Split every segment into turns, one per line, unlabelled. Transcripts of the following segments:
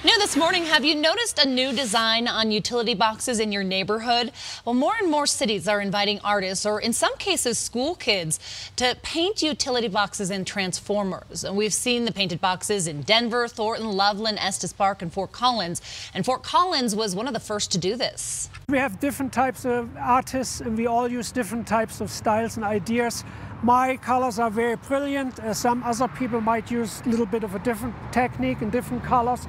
New this morning, have you noticed a new design on utility boxes in your neighborhood? Well, more and more cities are inviting artists, or in some cases school kids, to paint utility boxes in transformers. And we've seen the painted boxes in Denver, Thornton, Loveland, Estes Park, and Fort Collins. And Fort Collins was one of the first to do this.
We have different types of artists, and we all use different types of styles and ideas. My colors are very brilliant. Some other people might use a little bit of a different technique and different colors.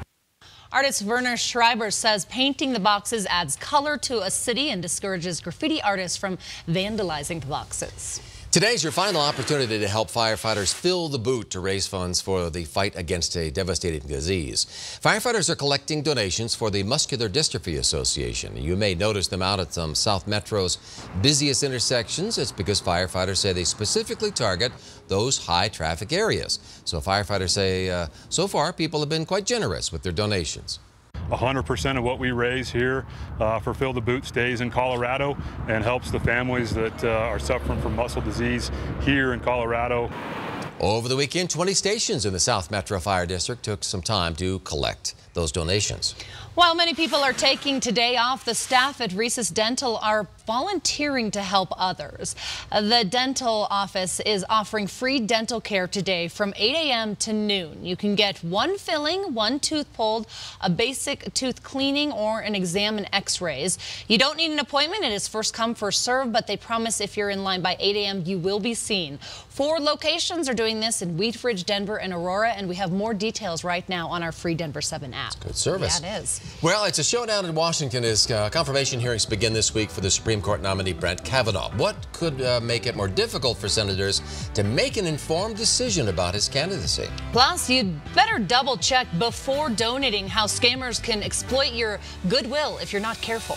Artist Werner Schreiber says painting the boxes adds color to a city and discourages graffiti artists from vandalizing the boxes.
Today's your final opportunity to help firefighters fill the boot to raise funds for the fight against a devastating disease. Firefighters are collecting donations for the Muscular Dystrophy Association. You may notice them out at some South Metro's busiest intersections. It's because firefighters say they specifically target those high traffic areas. So firefighters say so far people have been quite generous with their donations.
100% of what we raise here for Fill the Boot stays in Colorado and helps the families that are suffering from muscle disease here in Colorado.
Over the weekend, 20 stations in the South Metro Fire District took some time to collect those donations.
While many people are taking today off, the staff at Resus Dental are volunteering to help others. The dental office is offering free dental care today from 8 a.m. to noon. You can get one filling, one tooth pulled, a basic tooth cleaning, or an exam and x-rays. You don't need an appointment. It is first come, first serve, but they promise if you're in line by 8 a.m. you will be seen. 4 locations are doing this in Wheat Ridge, Denver, and Aurora, and we have more details right now on our free Denver 7 app.
That's good service.
Yeah, it is.
Well, it's a showdown in Washington as confirmation hearings begin this week for the Supreme Court nominee Brett Kavanaugh. What could make it more difficult for senators to make an informed decision about his candidacy?
Plus, you'd better double check before donating how scammers can exploit your goodwill if you're not careful.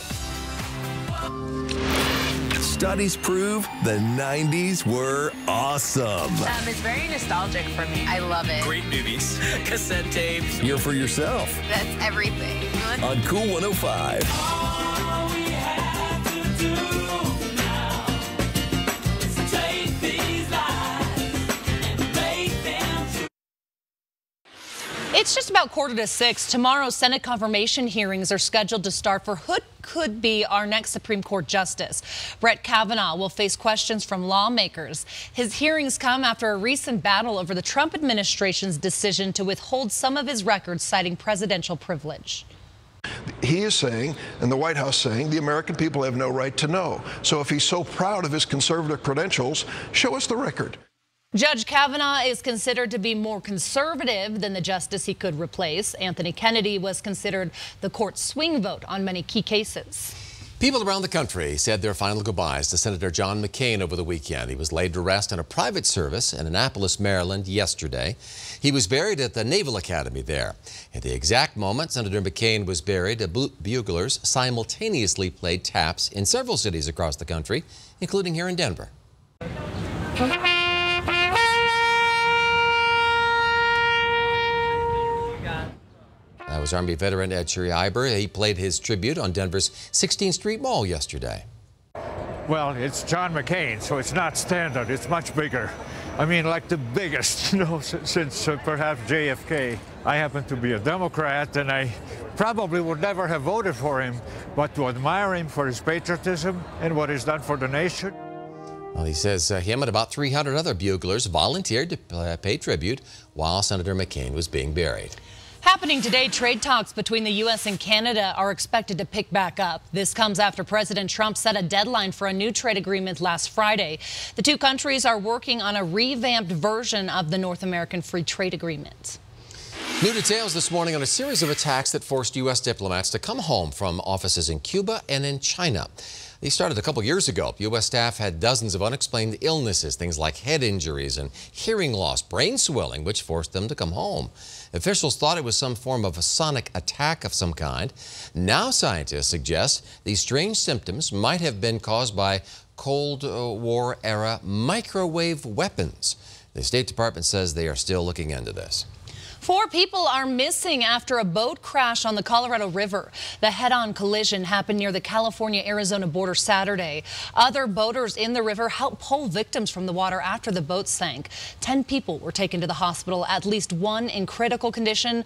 Studies prove the 90s were awesome.
It's very nostalgic for me. I love it.
Great movies, cassette tapes.
Hear for yourself.
That's everything.
On Cool 105.
All we have to do now is take these lives and make them true.
It's just about 5:45. Tomorrow, Senate confirmation hearings are scheduled to start for who could be our next Supreme Court justice. Brett Kavanaugh will face questions from lawmakers. His hearings come after a recent battle over the Trump administration's decision to withhold some of his records, citing presidential privilege.
He is saying, and the White House saying, the American people have no right to know. So if he's so proud of his conservative credentials, show us the record.
Judge Kavanaugh is considered to be more conservative than the justice he could replace. Anthony Kennedy was considered the court's swing vote on many key cases.
People around the country said their final goodbyes to Senator John McCain over the weekend. He was laid to rest in a private service in Annapolis, Maryland yesterday. He was buried at the Naval Academy there. At the exact moment Senator McCain was buried, buglers simultaneously played taps in several cities across the country, including here in Denver. That was Army veteran Ed Schreiber. He played his tribute on Denver's 16th Street Mall yesterday.
Well, it's John McCain, so it's not standard. It's much bigger. I mean, like the biggest, you know, since perhaps JFK. I happen to be a Democrat, and I probably would never have voted for him, but to admire him for his patriotism and what he's done for the nation.
Well, he says him and about 300 other buglers volunteered to pay tribute while Senator McCain was being buried.
Happening today, trade talks between the U.S. and Canada are expected to pick back up. This comes after President Trump set a deadline for a new trade agreement last Friday. The two countries are working on a revamped version of the North American Free Trade Agreement.
New details this morning on a series of attacks that forced U.S. diplomats to come home from offices in Cuba and in China. These started a couple years ago. U.S. staff had dozens of unexplained illnesses, things like head injuries and hearing loss, brain swelling, which forced them to come home. Officials thought it was some form of a sonic attack of some kind. Now scientists suggest these strange symptoms might have been caused by Cold War-era microwave weapons. The State Department says they are still looking into this.
4 people are missing after a boat crash on the Colorado River. The head-on collision happened near the California-Arizona border Saturday. Other boaters in the river helped pull victims from the water after the boat sank. 10 people were taken to the hospital, at least 1 in critical condition.